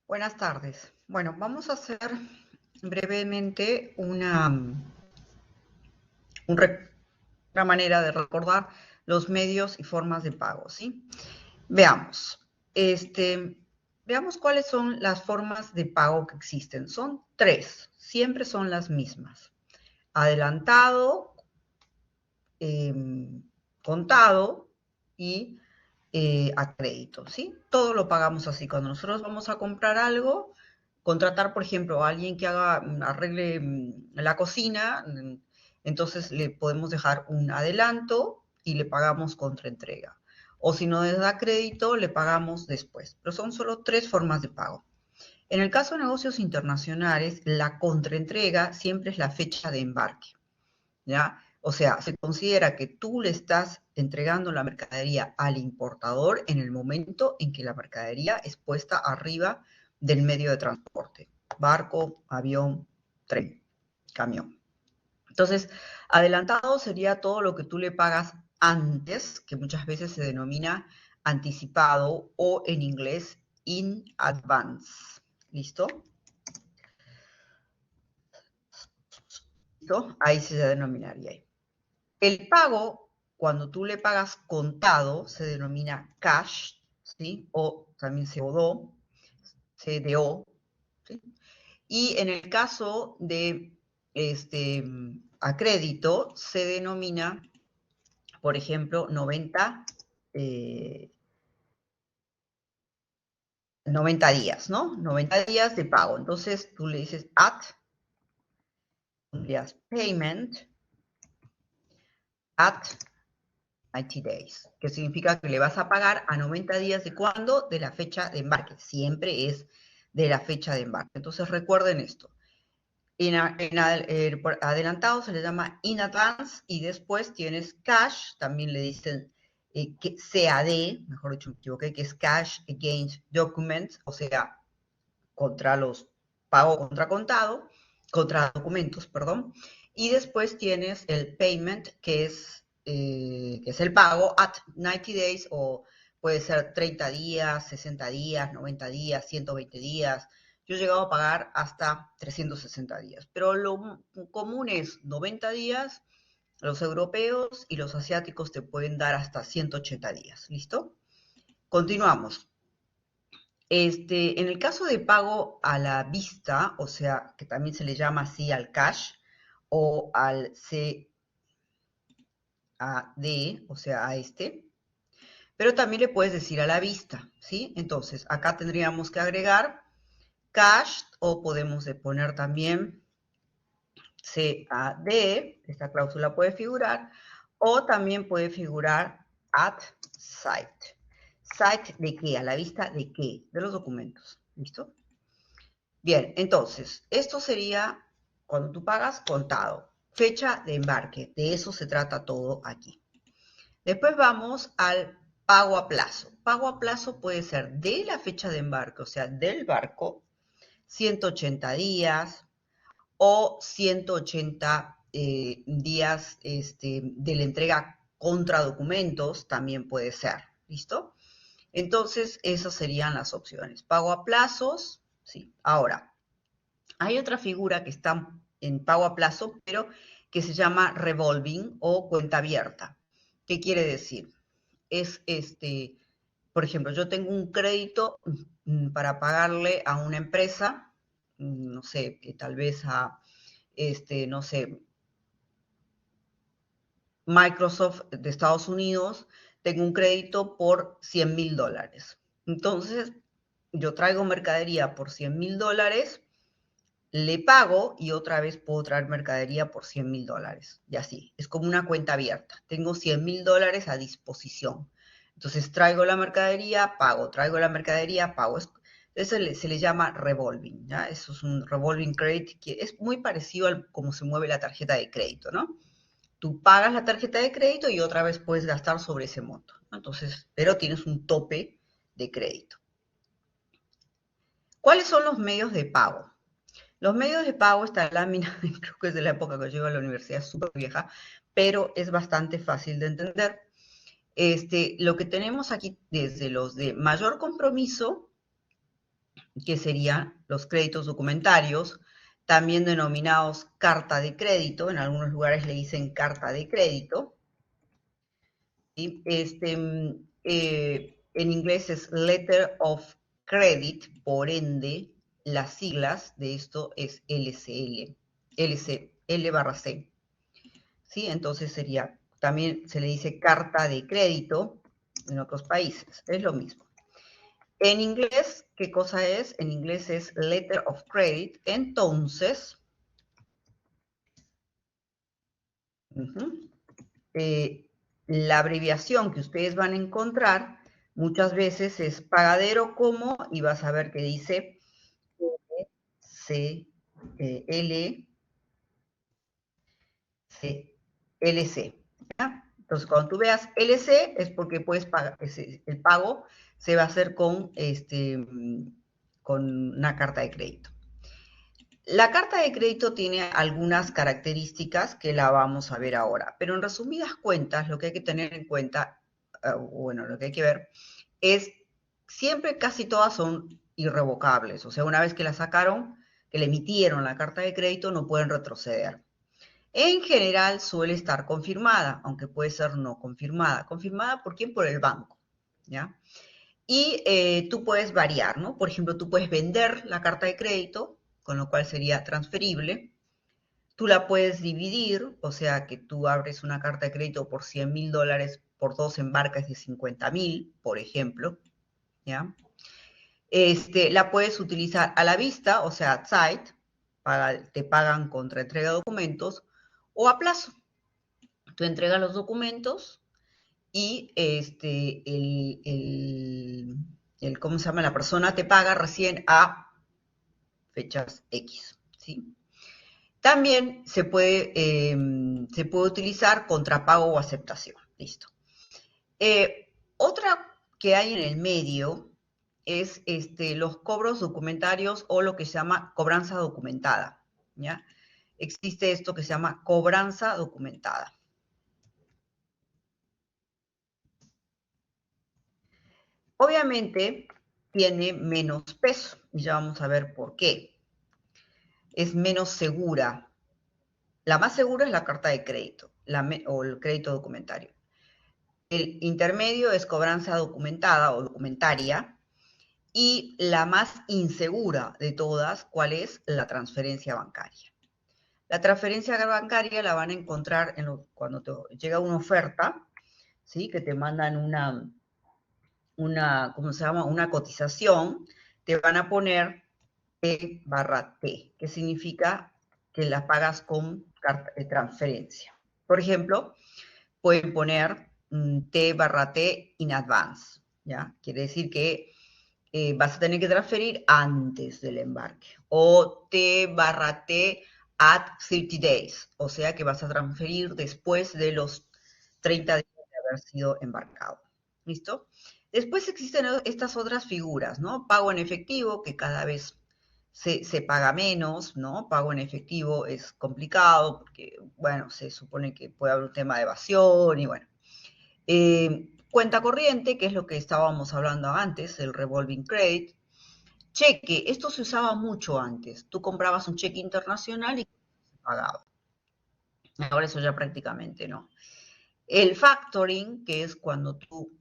Buenas tardes. Bueno, vamos a hacer brevemente una manera de recordar los medios y formas de pago, ¿sí? Veamos. Veamos cuáles son las formas de pago que existen. Son tres, siempre son las mismas. Adelantado, contado y a crédito, ¿sí? Todo lo pagamos así. Cuando nosotros vamos a comprar algo, contratar, por ejemplo, a alguien que arregle la cocina, entonces le podemos dejar un adelanto y le pagamos contra entrega. O si no nos da crédito, le pagamos después. Pero son solo tres formas de pago. En el caso de negocios internacionales, la contraentrega siempre es la fecha de embarque, ¿ya? O sea, se considera que tú le estás entregando la mercadería al importador en el momento en que la mercadería es puesta arriba del medio de transporte. Barco, avión, tren, camión. Entonces, adelantado sería todo lo que tú le pagas antes, que muchas veces se denomina anticipado o en inglés in advance. ¿Listo? ¿Listo? Ahí se denominaría. El pago, cuando tú le pagas contado, se denomina cash, ¿sí? O también CODO, CDO, ¿sí? Y en el caso de a crédito, se denomina, por ejemplo, 90 días, ¿no? 90 días de pago. Entonces tú le dices payment at 90 days, que significa que le vas a pagar a 90 días de cuándo, de la fecha de embarque. Siempre es de la fecha de embarque. Entonces recuerden esto. Por adelantado se le llama in advance y después tienes cash, también le dicen CAD, mejor dicho me equivoqué, que es cash against documents, o sea, contra los pago contra contado, contra documentos, perdón. Y después tienes el payment, que es el pago at 90 days, o puede ser 30 días, 60 días, 90 días, 120 días. Yo he llegado a pagar hasta 360 días, pero lo común es 90 días. Los europeos y los asiáticos te pueden dar hasta 180 días. ¿Listo? Continuamos. En el caso de pago a la vista, o sea, que también se le llama así al cash o al CAD, o sea, pero también le puedes decir a la vista, ¿sí? Entonces, acá tendríamos que agregar cash o podemos poner también CAD, esta cláusula puede figurar, o también puede figurar at sight. ¿Sight de qué? ¿A la vista de qué? De los documentos, ¿listo? Bien, entonces, esto sería cuando tú pagas contado. Fecha de embarque, de eso se trata todo aquí. Después vamos al pago a plazo. Pago a plazo puede ser de la fecha de embarque, o sea, del barco, 180 días o 180 días de la entrega contra documentos, también puede ser. ¿Listo? Entonces, esas serían las opciones. Pago a plazos, sí. Ahora, hay otra figura que está en pago a plazo, pero que se llama revolving o cuenta abierta. ¿Qué quiere decir? Es por ejemplo, yo tengo un crédito para pagarle a una empresa, no sé, que tal vez a, no sé, Microsoft de Estados Unidos, tengo un crédito por $100,000. Entonces, yo traigo mercadería por $100,000, le pago y otra vez puedo traer mercadería por $100,000. Y así, es como una cuenta abierta. Tengo $100,000 a disposición. Entonces traigo la mercadería, pago, traigo la mercadería, pago. Eso se le llama revolving, ¿ya? Eso es un revolving credit que es muy parecido a cómo se mueve la tarjeta de crédito, ¿no? Tú pagas la tarjeta de crédito y otra vez puedes gastar sobre ese monto, ¿no? Entonces, pero tienes un tope de crédito. ¿Cuáles son los medios de pago? Los medios de pago, esta lámina, creo que es de la época que yo iba a la universidad, es súper vieja, pero es bastante fácil de entender. Lo que tenemos aquí desde los de mayor compromiso, que serían los créditos documentarios, también denominados carta de crédito, en algunos lugares le dicen carta de crédito. ¿Sí? En inglés es Letter of Credit, por ende, las siglas de esto es LCL, L barra C. ¿Sí? Entonces sería, también se le dice carta de crédito en otros países, es lo mismo. En inglés, ¿qué cosa es? En inglés es Letter of Credit, entonces, la abreviación que ustedes van a encontrar muchas veces es pagadero como, y vas a ver que dice LC, LC. ¿Ya? Entonces, cuando tú veas LC es porque puedes pagar, el pago se va a hacer con una carta de crédito. La carta de crédito tiene algunas características que la vamos a ver ahora, pero en resumidas cuentas, lo que hay que tener en cuenta, bueno, lo que hay que ver, es siempre casi todas son irrevocables, o sea, una vez que la sacaron, que le emitieron la carta de crédito, no pueden retroceder. En general suele estar confirmada, aunque puede ser no confirmada. ¿Confirmada por quién? Por el banco, ¿ya? Y tú puedes variar, ¿no? Por ejemplo, tú puedes vender la carta de crédito, con lo cual sería transferible. Tú la puedes dividir, o sea que tú abres una carta de crédito por $100.000, por 2 embarcas de 50.000, por ejemplo, ¿ya? La puedes utilizar a la vista, o sea, at sight, te pagan contra entrega de documentos, o a plazo. Tú entregas los documentos y ¿cómo se llama? La persona te paga recién a fechas X, ¿sí? También se puede utilizar contra pago o aceptación, listo. Otra que hay en el medio es los cobros documentarios o lo que se llama cobranza documentada, ¿ya? Existe esto que se llama cobranza documentada. Obviamente tiene menos peso y ya vamos a ver por qué. Es menos segura. La más segura es la carta de crédito o el crédito documentario. El intermedio es cobranza documentada o documentaria. Y la más insegura de todas, ¿cuál es? La transferencia bancaria. La transferencia bancaria la van a encontrar cuando te llega una oferta, ¿sí? Que te mandan ¿cómo se llama? Una cotización, te van a poner T barra T, que significa que la pagas con transferencia. Por ejemplo, pueden poner T barra T in advance, ¿ya? Quiere decir que vas a tener que transferir antes del embarque. O T barra T at 30 days, o sea que vas a transferir después de los 30 días de haber sido embarcado. ¿Listo? Después existen estas otras figuras, ¿no? Pago en efectivo, que cada vez se paga menos, ¿no? Pago en efectivo es complicado porque, bueno, se supone que puede haber un tema de evasión y bueno. Cuenta corriente, que es lo que estábamos hablando antes, el revolving credit. Cheque, esto se usaba mucho antes. Tú comprabas un cheque internacional y se pagaba. Ahora eso ya prácticamente no. El factoring, que es cuando tú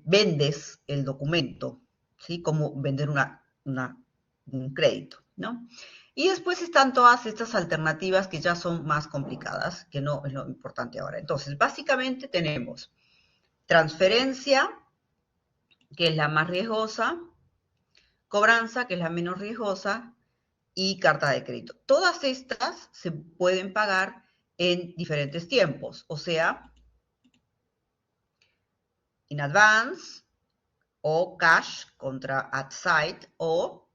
vendes el documento, ¿sí? Como vender un crédito, ¿no? Y después están todas estas alternativas que ya son más complicadas, que no es lo importante ahora. Entonces, básicamente tenemos transferencia, que es la más riesgosa, cobranza, que es la menos riesgosa, y carta de crédito. Todas estas se pueden pagar en diferentes tiempos, o sea, in advance, o cash contra at sight, o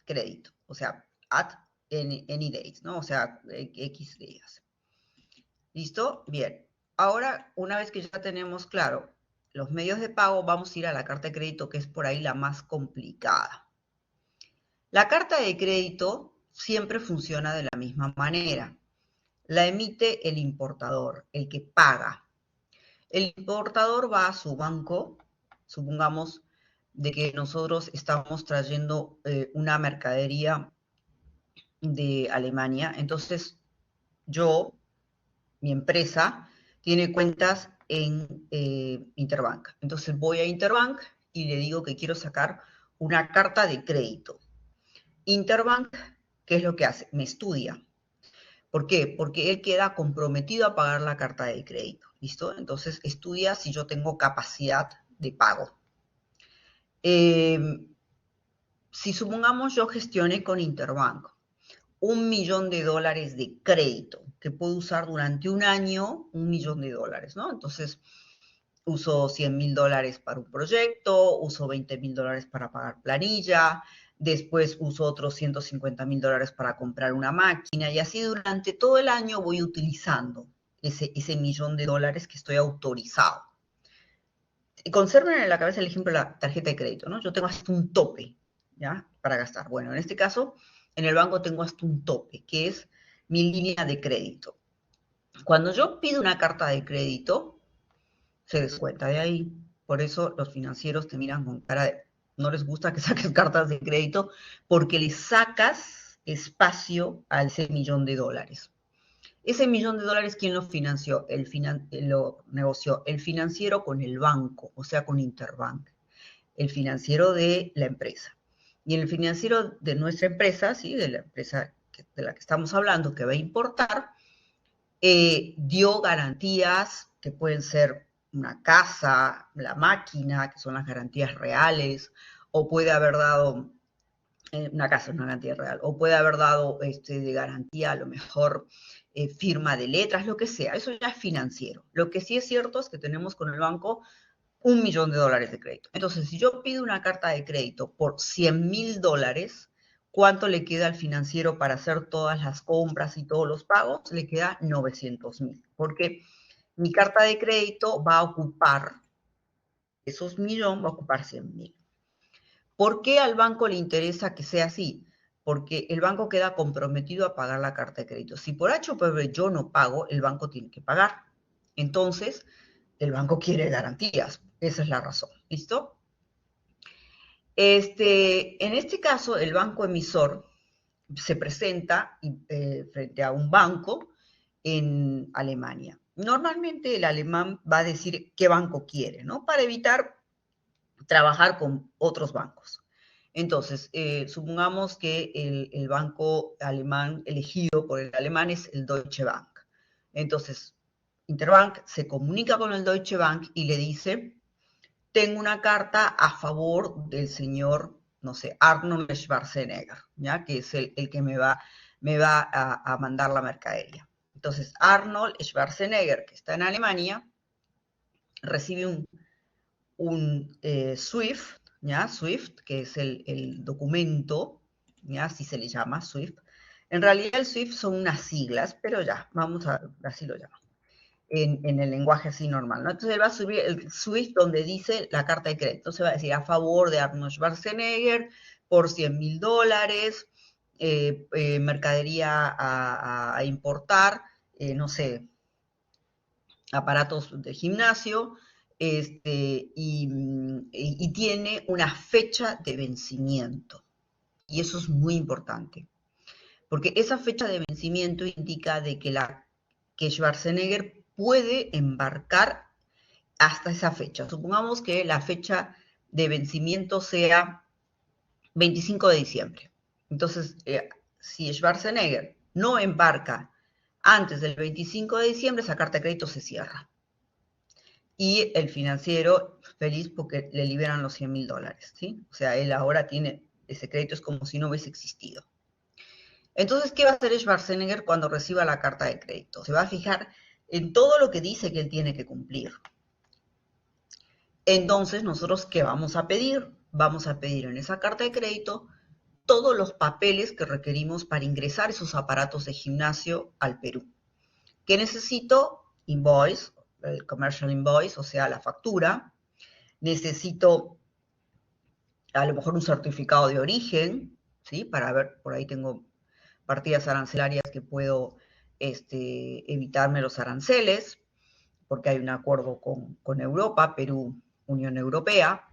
crédito, o sea, at any days, ¿no? O sea, X días. ¿Listo? Bien. Ahora, una vez que ya tenemos claro los medios de pago, vamos a ir a la carta de crédito, que es por ahí la más complicada. La carta de crédito siempre funciona de la misma manera. La emite el importador, el que paga. El importador va a su banco, supongamos, de que nosotros estamos trayendo una mercadería de Alemania. Entonces, mi empresa, tiene cuentas en Interbank. Entonces voy a Interbank y le digo que quiero sacar una carta de crédito. Interbank, ¿qué es lo que hace? Me estudia. ¿Por qué? Porque él queda comprometido a pagar la carta de crédito. ¿Listo? Entonces estudia si yo tengo capacidad de pago. Si supongamos yo gestioné con Interbank $1 millón de crédito que puedo usar durante un año, $1 millón, ¿no? Entonces, uso $100.000 para un proyecto, uso $20.000 para pagar planilla, después uso otros $150.000 para comprar una máquina y así durante todo el año voy utilizando ese $1 millón que estoy autorizado. Y conserven en la cabeza el ejemplo de la tarjeta de crédito, ¿no? Yo tengo hasta un tope, ¿ya? Para gastar. Bueno, en este caso, en el banco tengo hasta un tope, que es mi línea de crédito. Cuando yo pido una carta de crédito, se descuenta de ahí. Por eso los financieros te miran con cara de, no les gusta que saques cartas de crédito, porque le sacas espacio a ese $1 millón. Ese $1 millón, ¿quién lo financió? Lo negoció el financiero con el banco, o sea, con Interbank, el financiero de la empresa. Y el financiero de nuestra empresa, ¿sí? De la empresa de la que estamos hablando, que va a importar, dio garantías que pueden ser una casa, la máquina, que son las garantías reales, o puede haber dado una casa, una garantía real, o puede haber dado de garantía a lo mejor firma de letras, lo que sea, eso ya es financiero. Lo que sí es cierto es que tenemos con el banco $1 millón de crédito. Entonces, si yo pido una carta de crédito por $100.000, ¿cuánto le queda al financiero para hacer todas las compras y todos los pagos? Le queda 900.000, porque mi carta de crédito va a ocupar, esos millón va a ocupar 100.000. ¿Por qué al banco le interesa que sea así? Porque el banco queda comprometido a pagar la carta de crédito. Si por H o por B yo no pago, el banco tiene que pagar. Entonces, el banco quiere garantías. Esa es la razón. ¿Listo? En este caso, el banco emisor se presenta frente a un banco en Alemania. Normalmente el alemán va a decir qué banco quiere, ¿no? Para evitar trabajar con otros bancos. Entonces, supongamos que el banco alemán elegido por el alemán es el Deutsche Bank. Entonces, Interbank se comunica con el Deutsche Bank y le dice, tengo una carta a favor del señor, no sé, Arnold Schwarzenegger, ¿ya? Que es el que me va a mandar la mercadería. Entonces, Arnold Schwarzenegger, que está en Alemania, recibe un SWIFT, ¿ya? SWIFT, que es el documento, ¿ya? Así se le llama, SWIFT. En realidad el SWIFT son unas siglas, pero ya, vamos a, así lo llamo, en el lenguaje así normal, ¿no? Entonces él va a subir el SWIFT donde dice la carta de crédito. Entonces va a decir a favor de Arnold Schwarzenegger por $100.000, mercadería a importar, no sé, aparatos de gimnasio, y tiene una fecha de vencimiento. Y eso es muy importante, porque esa fecha de vencimiento indica de que Schwarzenegger puede embarcar hasta esa fecha. Supongamos que la fecha de vencimiento sea 25 de diciembre. Entonces, si Schwarzenegger no embarca antes del 25 de diciembre, esa carta de crédito se cierra. Y el financiero feliz porque le liberan los $100.000, ¿sí? O sea, él ahora tiene, ese crédito es como si no hubiese existido. Entonces, ¿qué va a hacer Schwarzenegger cuando reciba la carta de crédito? Se va a fijar en todo lo que dice que él tiene que cumplir. Entonces, ¿nosotros qué vamos a pedir? Vamos a pedir en esa carta de crédito todos los papeles que requerimos para ingresar esos aparatos de gimnasio al Perú. ¿Qué necesito? Invoice, el commercial invoice, o sea, la factura. Necesito a lo mejor un certificado de origen, ¿sí? Para ver, por ahí tengo partidas arancelarias que puedo evitarme los aranceles, porque hay un acuerdo con Europa, Perú, Unión Europea.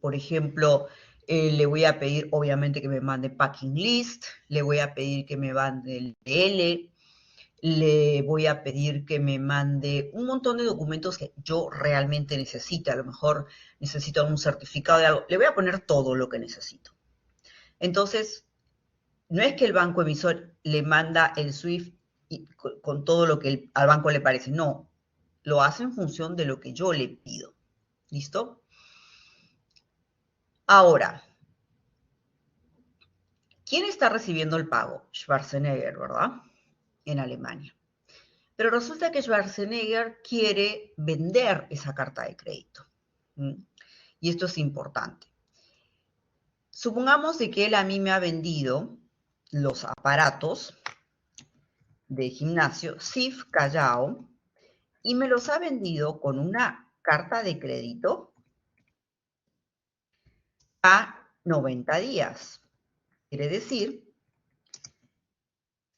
Por ejemplo, le voy a pedir, obviamente, que me mande packing list, le voy a pedir que me mande el DL, le voy a pedir que me mande un montón de documentos que yo realmente necesite. A lo mejor necesito un certificado de algo. Le voy a poner todo lo que necesito. Entonces, no es que el banco emisor le manda el SWIFT con todo lo que al banco le parece. No, lo hace en función de lo que yo le pido. ¿Listo? Ahora, ¿quién está recibiendo el pago? Schwarzenegger, ¿verdad? En Alemania. Pero resulta que Schwarzenegger quiere vender esa carta de crédito. Y esto es importante. Supongamos de que él a mí me ha vendido los aparatos de gimnasio SIF Callao y me los ha vendido con una carta de crédito a 90 días. Quiere decir,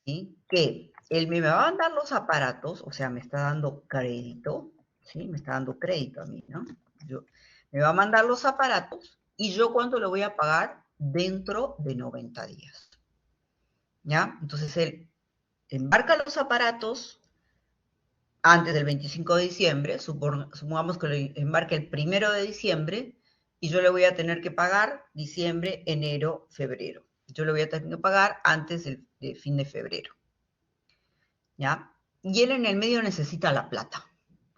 ¿sí?, que él me va a mandar los aparatos, o sea, me está dando crédito, ¿sí? Me está dando crédito a mí, ¿no? Me va a mandar los aparatos y yo cuánto lo voy a pagar dentro de 90 días. ¿Ya? Entonces él embarca los aparatos antes del 25 de diciembre, supongamos que lo embarque el 1 de diciembre, y yo le voy a tener que pagar diciembre, enero, febrero. Yo le voy a tener que pagar antes del fin de febrero. ¿Ya? Y él en el medio necesita la plata.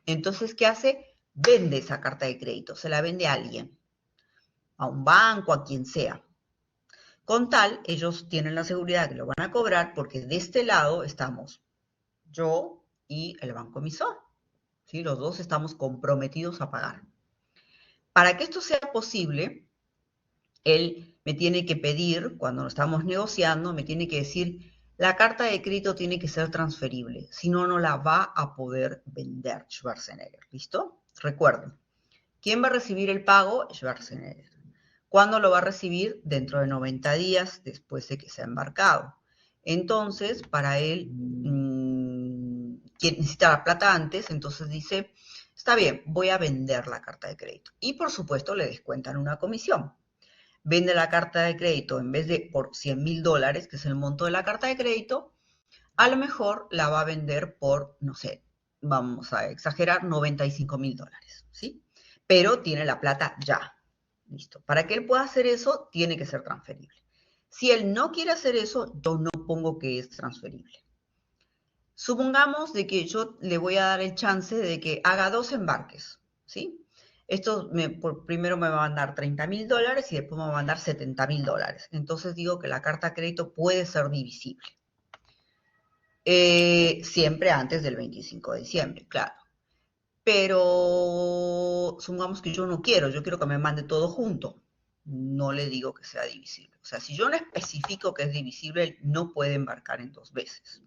Entonces, ¿qué hace? Vende esa carta de crédito, se la vende a alguien, a un banco, a quien sea. Con tal, ellos tienen la seguridad que lo van a cobrar porque de este lado estamos yo y el banco emisor. ¿Sí? Los dos estamos comprometidos a pagar. Para que esto sea posible, él me tiene que pedir, cuando estamos negociando, me tiene que decir, la carta de crédito tiene que ser transferible, si no, no la va a poder vender Schwarzenegger. ¿Listo? Recuerden, ¿quién va a recibir el pago? Schwarzenegger. ¿Cuándo lo va a recibir? Dentro de 90 días después de que se ha embarcado. Entonces, para él, quien necesita la plata antes, entonces dice, está bien, voy a vender la carta de crédito. Y por supuesto le descuentan una comisión. Vende la carta de crédito en vez de por $100.000, que es el monto de la carta de crédito, a lo mejor la va a vender por, no sé, vamos a exagerar, $95.000, ¿sí? Pero tiene la plata ya. Listo. Para que él pueda hacer eso, tiene que ser transferible. Si él no quiere hacer eso, yo no pongo que es transferible. Supongamos de que yo le voy a dar el chance de que haga 2 embarques, ¿sí? Esto primero me va a mandar $30.000 y después me va a mandar $70.000. Entonces digo que la carta de crédito puede ser divisible. Siempre antes del 25 de diciembre, claro. Pero supongamos que yo no quiero, yo quiero que me mande todo junto. No le digo que sea divisible. O sea, si yo no especifico que es divisible, él no puede embarcar en 2 veces.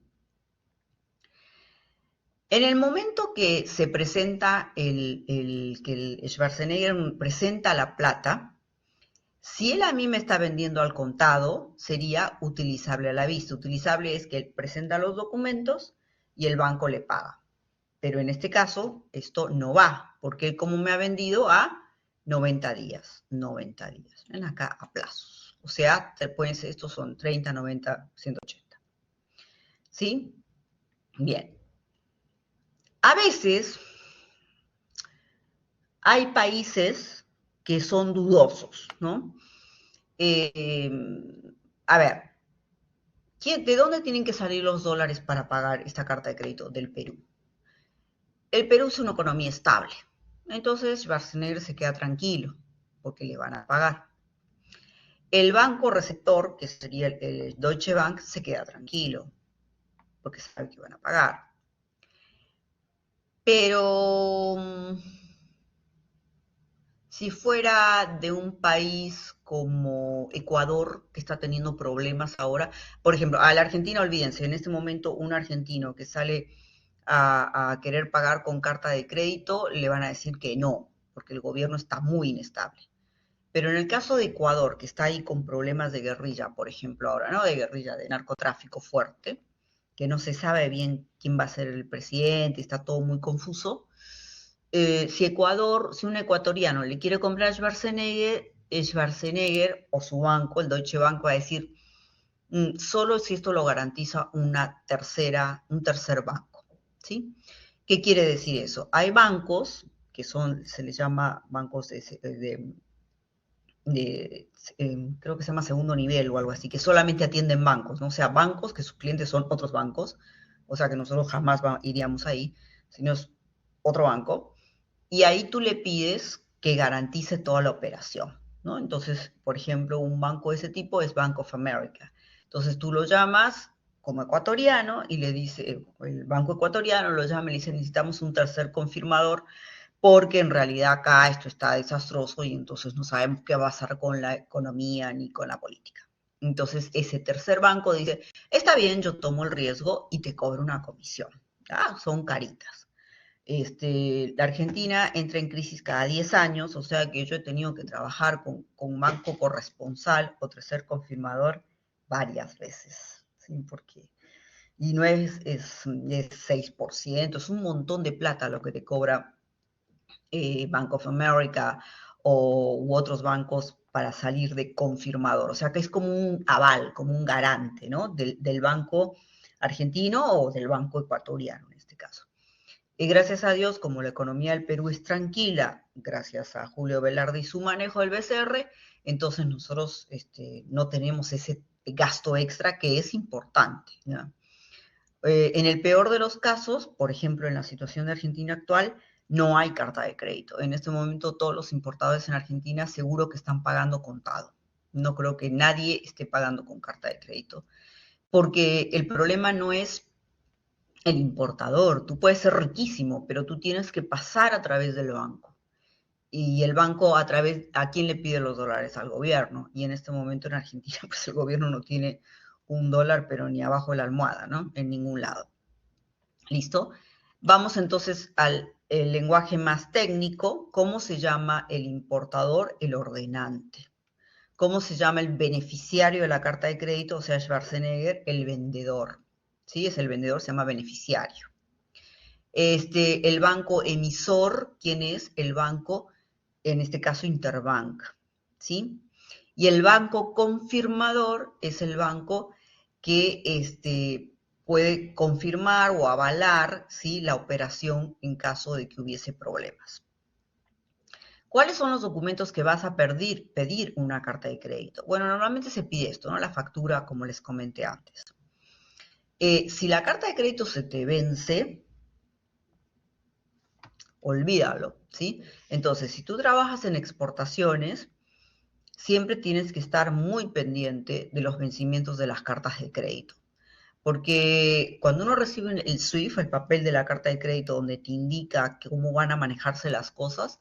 En el momento que se presenta que el Schwarzenegger presenta la plata, si él a mí me está vendiendo al contado, sería utilizable a la vista. Utilizable es que él presenta los documentos y el banco le paga. Pero en este caso, esto no va, porque él como me ha vendido a 90 días. 90 días. Ven acá a plazos. O sea, pueden ser, estos son 30, 90, 180. ¿Sí? Bien. A veces hay países que son dudosos, ¿no? A ver, ¿de dónde tienen que salir los dólares para pagar esta carta de crédito? Del Perú. El Perú es una economía estable. Entonces Schwarzenegger se queda tranquilo porque le van a pagar. El banco receptor, que sería el Deutsche Bank, se queda tranquilo porque sabe que van a pagar. Pero si fuera de un país como Ecuador, que está teniendo problemas ahora, por ejemplo, a la Argentina, olvídense, en este momento un argentino que sale a querer pagar con carta de crédito, le van a decir que no, porque el gobierno está muy inestable. Pero en el caso de Ecuador, que está ahí con problemas de guerrilla, por ejemplo, ahora, ¿no? De guerrilla, de narcotráfico fuerte, que no se sabe bien quién va a ser el presidente, está todo muy confuso. si un ecuatoriano le quiere comprar a Schwarzenegger o su banco, el Deutsche Bank, va a decir, solo si esto lo garantiza un tercer banco, ¿sí? ¿Qué quiere decir eso? Hay bancos que se les llama bancos creo que se llama segundo nivel o algo así, que solamente atienden bancos, ¿no? O sea, bancos que sus clientes son otros bancos, o sea que nosotros jamás iríamos ahí, sino es otro banco, y ahí tú le pides que garantice toda la operación, ¿no? Entonces, por ejemplo, un banco de ese tipo es Bank of America. Entonces tú lo llamas como ecuatoriano y le dice, el banco ecuatoriano lo llama y le dice, necesitamos un tercer confirmador porque en realidad acá esto está desastroso y entonces no sabemos qué va a pasar con la economía ni con la política. Entonces ese tercer banco dice, está bien, yo tomo el riesgo y te cobro una comisión. ¿Ah? Son caritas. La Argentina entra en crisis cada 10 años, o sea que yo he tenido que trabajar con banco corresponsal o tercer confirmador varias veces, ¿sí? Porque, y no es 6%, es un montón de plata lo que te cobra Bank of America u otros bancos para salir de confirmador. O sea que es como un aval, como un garante, ¿no? Del banco argentino o del banco ecuatoriano en este caso. Y gracias a Dios, como la economía del Perú es tranquila, gracias a Julio Velarde y su manejo del BCR, entonces nosotros no tenemos ese gasto extra que es importante, ¿ya? En el peor de los casos, por ejemplo, en la situación de Argentina actual, no hay carta de crédito. En este momento todos los importadores en Argentina seguro que están pagando contado. No creo que nadie esté pagando con carta de crédito, porque el problema no es el importador. Tú puedes ser riquísimo, pero tú tienes que pasar a través del banco. Y el banco ¿a quién le pide los dólares? Al gobierno. Y en este momento en Argentina, pues el gobierno no tiene un dólar, pero ni abajo de la almohada, ¿no? En ningún lado. ¿Listo? Vamos entonces al lenguaje más técnico. ¿Cómo se llama el importador? El ordenante. ¿Cómo se llama el beneficiario de la carta de crédito? O sea, Schwarzenegger, el vendedor. ¿Sí? Es el vendedor, se llama beneficiario. El banco emisor, ¿quién es? El banco, en este caso, Interbank. ¿Sí? Y el banco confirmador es el banco que puede confirmar o avalar, ¿sí?, la operación en caso de que hubiese problemas. ¿Cuáles son los documentos que vas a pedir una carta de crédito? Bueno, normalmente se pide esto, ¿no? La factura, como les comenté antes. Si la carta de crédito se te vence, olvídalo, ¿sí? Entonces, si tú trabajas en exportaciones, siempre tienes que estar muy pendiente de los vencimientos de las cartas de crédito. Porque cuando uno recibe el SWIFT, el papel de la carta de crédito donde te indica cómo van a manejarse las cosas,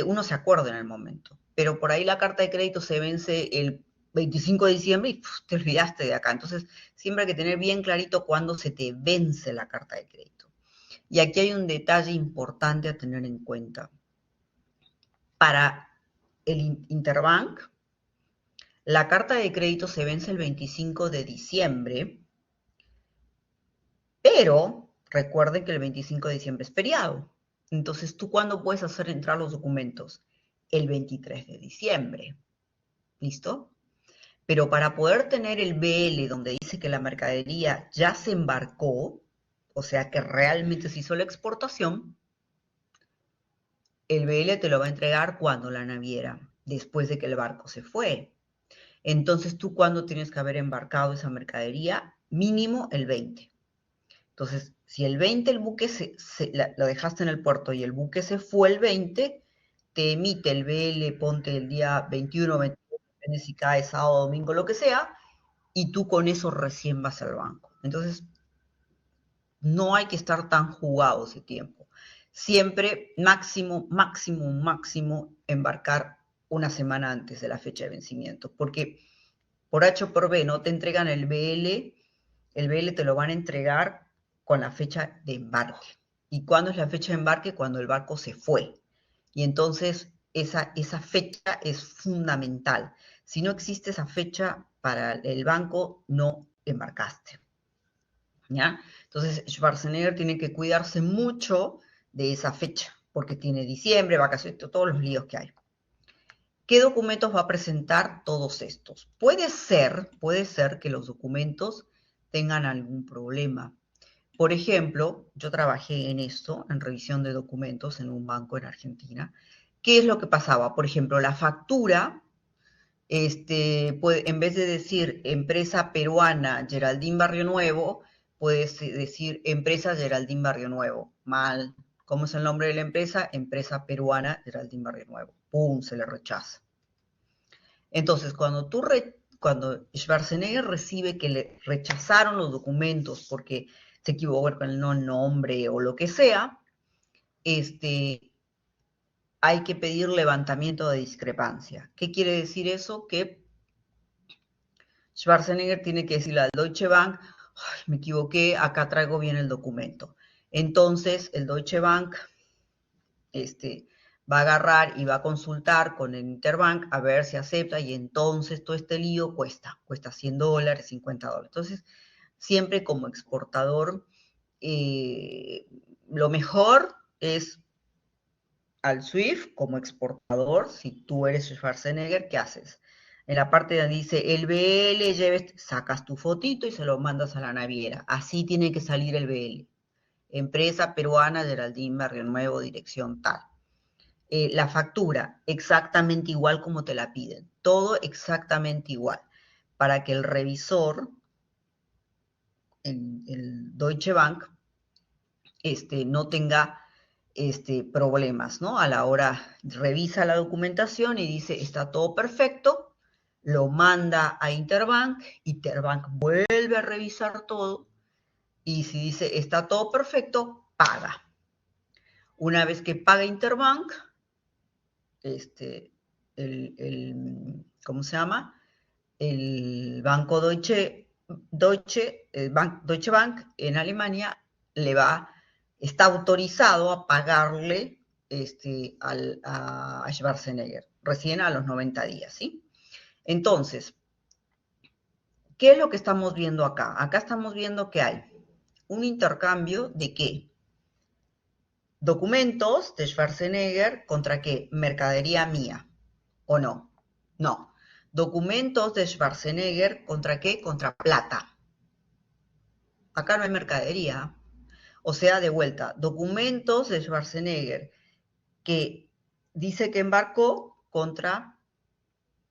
uno se acuerda en el momento. Pero por ahí la carta de crédito se vence el 25 de diciembre y te olvidaste de acá. Entonces, siempre hay que tener bien clarito cuándo se te vence la carta de crédito. Y aquí hay un detalle importante a tener en cuenta. Para el Interbank, la carta de crédito se vence el 25 de diciembre, pero recuerden que el 25 de diciembre es feriado. Entonces, ¿tú cuándo puedes hacer entrar los documentos? El 23 de diciembre. ¿Listo? Pero para poder tener el BL donde dice que la mercadería ya se embarcó, o sea que realmente se hizo la exportación, el BL te lo va a entregar cuando la naviera, después de que el barco se fue. Entonces, ¿tú cuándo tienes que haber embarcado esa mercadería? Mínimo el 20. Entonces, si el 20 el buque lo dejaste en el puerto y el buque se fue el 20, te emite el BL, ponte el día 21, 22, depende si cae sábado, domingo, lo que sea, y tú con eso recién vas al banco. Entonces, no hay que estar tan jugado ese tiempo. Siempre máximo, máximo, máximo embarcar una semana antes de la fecha de vencimiento, porque por H o por B no te entregan el BL te lo van a entregar con la fecha de embarque. ¿Y cuándo es la fecha de embarque? Cuando el barco se fue. Y entonces esa fecha es fundamental. Si no existe esa fecha para el banco, no embarcaste. ¿Ya? Entonces Schwarzenegger tiene que cuidarse mucho de esa fecha, porque tiene diciembre, vacaciones, todos los líos que hay. ¿Qué documentos va a presentar todos estos? Puede ser que los documentos tengan algún problema. Por ejemplo, yo trabajé en esto, en revisión de documentos en un banco en Argentina. ¿Qué es lo que pasaba? Por ejemplo, la factura, en vez de decir empresa peruana Geraldine Barrio Nuevo, puedes decir empresa Geraldine Barrio Nuevo. Mal. ¿Cómo es el nombre de la empresa? Empresa peruana Geraldine Barrio Nuevo. ¡Pum! Se le rechaza. Entonces, cuando Schwarzenegger recibe que le rechazaron los documentos porque se equivocó con el nombre o lo que sea, hay que pedir levantamiento de discrepancia. ¿Qué quiere decir eso? Que Schwarzenegger tiene que decirle al Deutsche Bank, me equivoqué, acá traigo bien el documento. Entonces, el Deutsche Bank va a agarrar y va a consultar con el Interbank a ver si acepta y entonces todo este lío cuesta $100, $50. Entonces, siempre como exportador, lo mejor es al SWIFT como exportador. Si tú eres Schwarzenegger, ¿qué haces? En la parte donde dice el BL, sacas tu fotito y se lo mandas a la naviera. Así tiene que salir el BL. Empresa peruana, Geraldine Barrio Nuevo, dirección tal. La factura, exactamente igual como te la piden. Todo exactamente igual. Para que el revisor, el Deutsche Bank, no tenga problemas, ¿no? A la hora revisa la documentación y dice, está todo perfecto, lo manda a Interbank vuelve a revisar todo y si dice, está todo perfecto, paga. Una vez que paga Interbank, ¿cómo se llama? El banco Deutsche Bank en Alemania está autorizado a pagarle a Schwarzenegger, recién a los 90 días, ¿sí? Entonces, ¿qué es lo que estamos viendo acá? Acá estamos viendo que hay un intercambio de ¿qué? Documentos de Schwarzenegger contra ¿qué? Mercadería mía, ¿o no? No. Documentos de Schwarzenegger contra ¿qué? Contra plata. Acá no hay mercadería. O sea, de vuelta, documentos de Schwarzenegger que dice que embarcó contra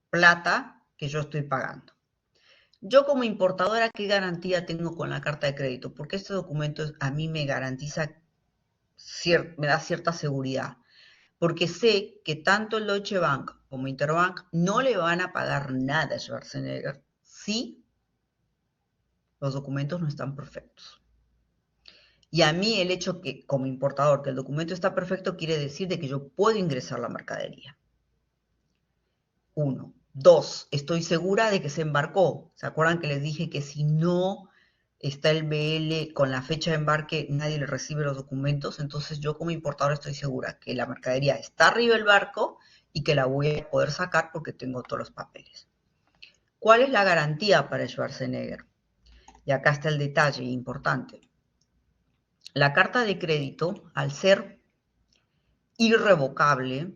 plata que yo estoy pagando. Yo como importadora, ¿qué garantía tengo con la carta de crédito? Porque este documento a mí me garantiza, me da cierta seguridad. Porque sé que tanto el Deutsche Bank como Interbank no le van a pagar nada a Schwarzenegger si los documentos no están perfectos. Y a mí el hecho que, como importador, que el documento está perfecto, quiere decir de que yo puedo ingresar la mercadería. 1. 2. Estoy segura de que se embarcó. ¿Se acuerdan que les dije que si no está el BL con la fecha de embarque, nadie le recibe los documentos? Entonces yo como importador estoy segura que la mercadería está arriba del barco y que la voy a poder sacar porque tengo todos los papeles. ¿Cuál es la garantía para Schwarzenegger? Y acá está el detalle importante. La carta de crédito, al ser irrevocable,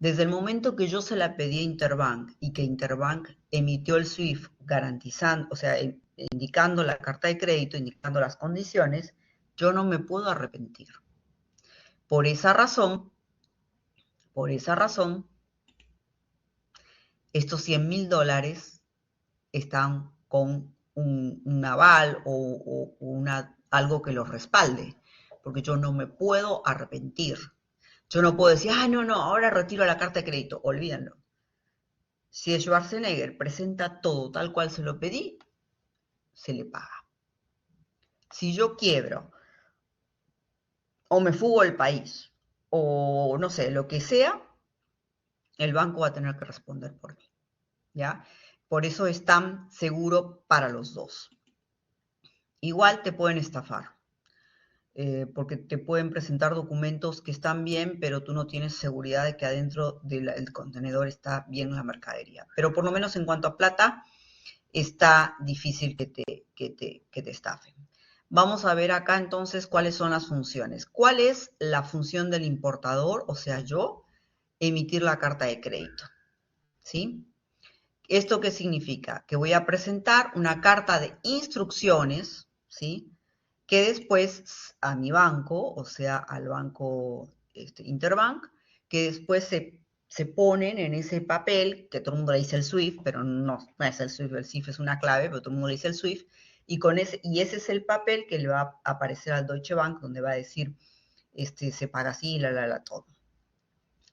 desde el momento que yo se la pedí a Interbank y que Interbank emitió el SWIFT garantizando, o sea, indicando la carta de crédito, indicando las condiciones, yo no me puedo arrepentir. Por esa razón, estos $100.000 están con un aval o algo que los respalde, porque yo no me puedo arrepentir. Yo no puedo decir, no, ahora retiro la carta de crédito, olvídenlo. Si Schwarzenegger presenta todo tal cual se lo pedí, se le paga. Si yo quiebro, o me fugo del país, o no sé, lo que sea, el banco va a tener que responder por mí, ¿ya? Por eso es tan seguro para los dos. Igual te pueden estafar, porque te pueden presentar documentos que están bien, pero tú no tienes seguridad de que adentro del contenedor está bien la mercadería. Pero por lo menos en cuanto a plata, está difícil que te estafen. Vamos a ver acá entonces cuáles son las funciones. ¿Cuál es la función del importador? O sea, yo, emitir la carta de crédito. ¿Sí? ¿Esto qué significa? Que voy a presentar una carta de instrucciones, ¿sí? Que después a mi banco, o sea, al banco Interbank, que después se ponen en ese papel, que todo el mundo le dice el SWIFT, pero no es el SWIFT es una clave, pero todo el mundo le dice el SWIFT, y ese es el papel que le va a aparecer al Deutsche Bank, donde va a decir, se paga así, todo.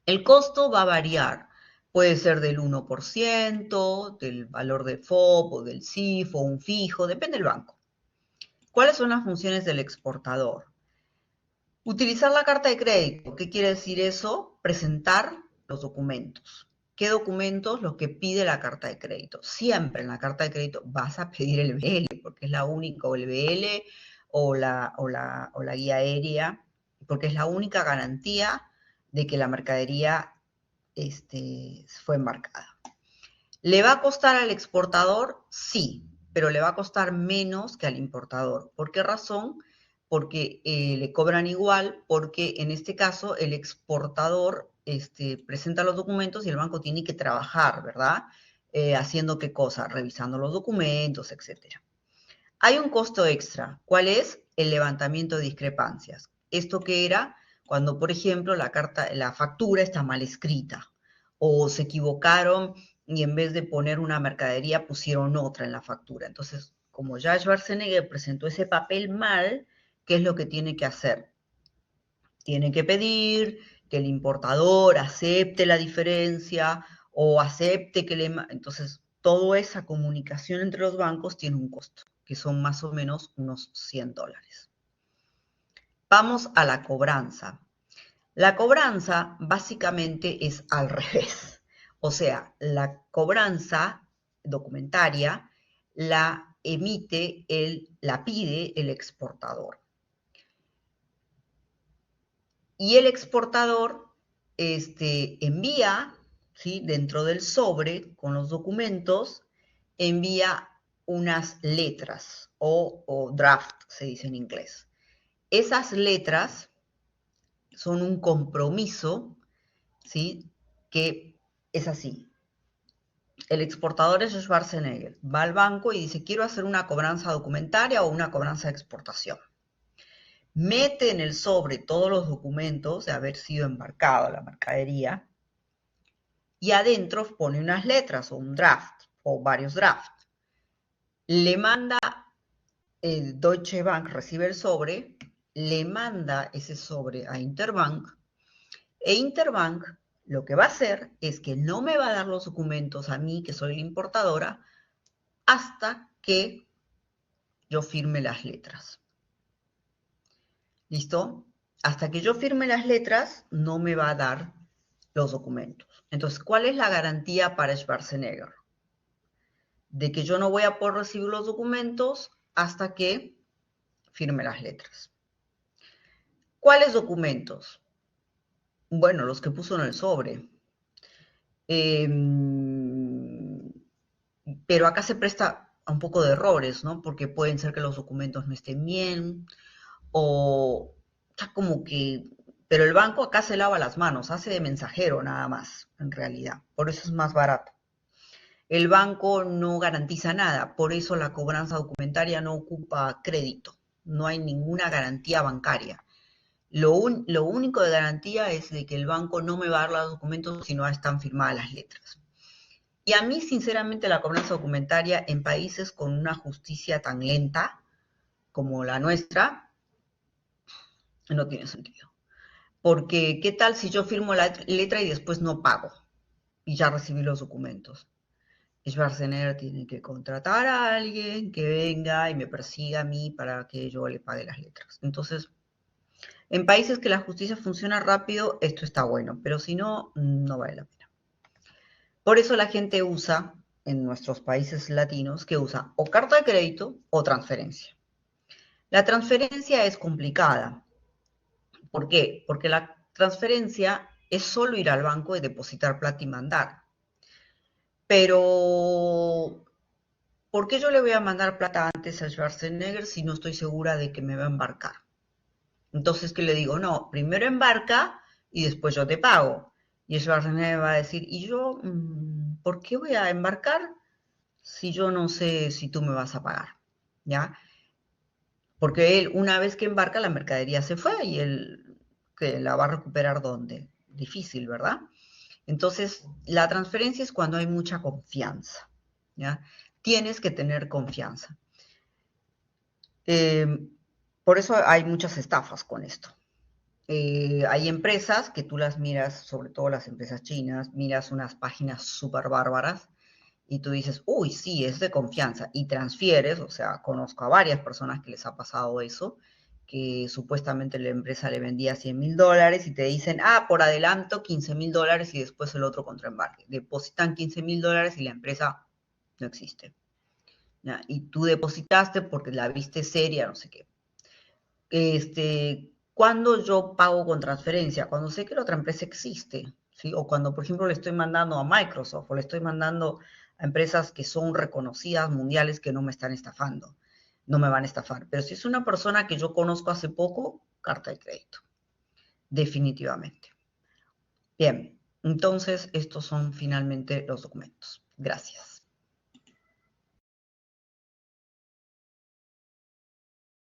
El costo va a variar. Puede ser del 1%, del valor de FOB o del CIF o un fijo, depende del banco. ¿Cuáles son las funciones del exportador? Utilizar la carta de crédito. ¿Qué quiere decir eso? Presentar los documentos. ¿Qué documentos? Los que pide la carta de crédito. Siempre en la carta de crédito vas a pedir el BL, porque es la única, o el BL o la guía aérea, porque es la única garantía de que la mercadería fue embarcada. ¿Le va a costar al exportador? Sí, pero le va a costar menos que al importador. ¿Por qué razón? Porque le cobran igual, porque en este caso el exportador presenta los documentos y el banco tiene que trabajar, ¿verdad? ¿Haciendo qué cosa? Revisando los documentos, etc. Hay un costo extra. ¿Cuál es? El levantamiento de discrepancias. ¿Esto qué era? Cuando, por ejemplo, la factura está mal escrita o se equivocaron y en vez de poner una mercadería pusieron otra en la factura. Entonces, como ya Schwarzenegger presentó ese papel mal, ¿qué es lo que tiene que hacer? Tiene que pedir que el importador acepte la diferencia o acepte que le... Entonces, toda esa comunicación entre los bancos tiene un costo, que son más o menos unos $100. Vamos a la cobranza. La cobranza básicamente es al revés. O sea, la cobranza documentaria la pide el exportador. Y el exportador envía, ¿sí? Dentro del sobre con los documentos, envía unas letras o draft, se dice en inglés. Esas letras son un compromiso, ¿sí? Que es así. El exportador es Schwarzenegger, va al banco y dice, quiero hacer una cobranza documentaria o una cobranza de exportación. Mete en el sobre todos los documentos de haber sido embarcado la mercadería y adentro pone unas letras o un draft o varios drafts. Le manda, el Deutsche Bank recibe el sobre, le manda ese sobre a Interbank e Interbank lo que va a hacer es que no me va a dar los documentos a mí, que soy la importadora, hasta que yo firme las letras. ¿Listo? Hasta que yo firme las letras, no me va a dar los documentos. Entonces, ¿cuál es la garantía para Schwarzenegger? De que yo no voy a poder recibir los documentos hasta que firme las letras. ¿Cuáles documentos? Bueno, los que puso en el sobre. Pero acá se presta a un poco de errores, ¿no? Porque pueden ser que los documentos no estén bien, o ya como que... Pero el banco acá se lava las manos, hace de mensajero nada más, en realidad. Por eso es más barato. El banco no garantiza nada, por eso la cobranza documentaria no ocupa crédito. No hay ninguna garantía bancaria. Lo único de garantía es de que el banco no me va a dar los documentos si no están firmadas las letras. Y a mí, sinceramente, la cobranza documentaria en países con una justicia tan lenta como la nuestra, no tiene sentido. Porque, ¿qué tal si yo firmo la letra y después no pago? Y ya recibí los documentos. Schwarzenegger tiene que contratar a alguien que venga y me persiga a mí para que yo le pague las letras. Entonces, en países que la justicia funciona rápido, esto está bueno, pero si no, no vale la pena. Por eso la gente usa, en nuestros países latinos, que usa o carta de crédito o transferencia. La transferencia es complicada. ¿Por qué? Porque la transferencia es solo ir al banco y depositar plata y mandar. Pero ¿por qué yo le voy a mandar plata antes a Schwarzenegger si no estoy segura de que me va a embarcar? Entonces, ¿qué le digo? No, primero embarca y después yo te pago. Y Schwarzenegger va a decir, ¿y yo por qué voy a embarcar si yo no sé si tú me vas a pagar? ¿Ya? Porque él, una vez que embarca, la mercadería se fue y él, ¿que la va a recuperar dónde? Difícil, ¿verdad? Entonces, la transferencia es cuando hay mucha confianza, ¿ya? Tienes que tener confianza. Eh, por eso hay muchas estafas con esto. Hay empresas que tú las miras, sobre todo las empresas chinas, miras unas páginas súper bárbaras y tú dices, uy, sí, es de confianza, y transfieres, o sea, conozco a varias personas que les ha pasado eso, que supuestamente la empresa le vendía $100.000 y te dicen, ah, por adelanto $15.000 y después el otro contraembarque. Depositan $15.000 y la empresa no existe. ¿Ya? Y tú depositaste porque la viste seria, no sé qué. Cuando yo pago con transferencia, cuando sé que la otra empresa existe, ¿sí? O cuando, por ejemplo, le estoy mandando a Microsoft o le estoy mandando a empresas que son reconocidas mundiales que no me están estafando, no me van a estafar. Pero si es una persona que yo conozco hace poco, carta de crédito, definitivamente. Bien, entonces estos son finalmente los documentos. Gracias.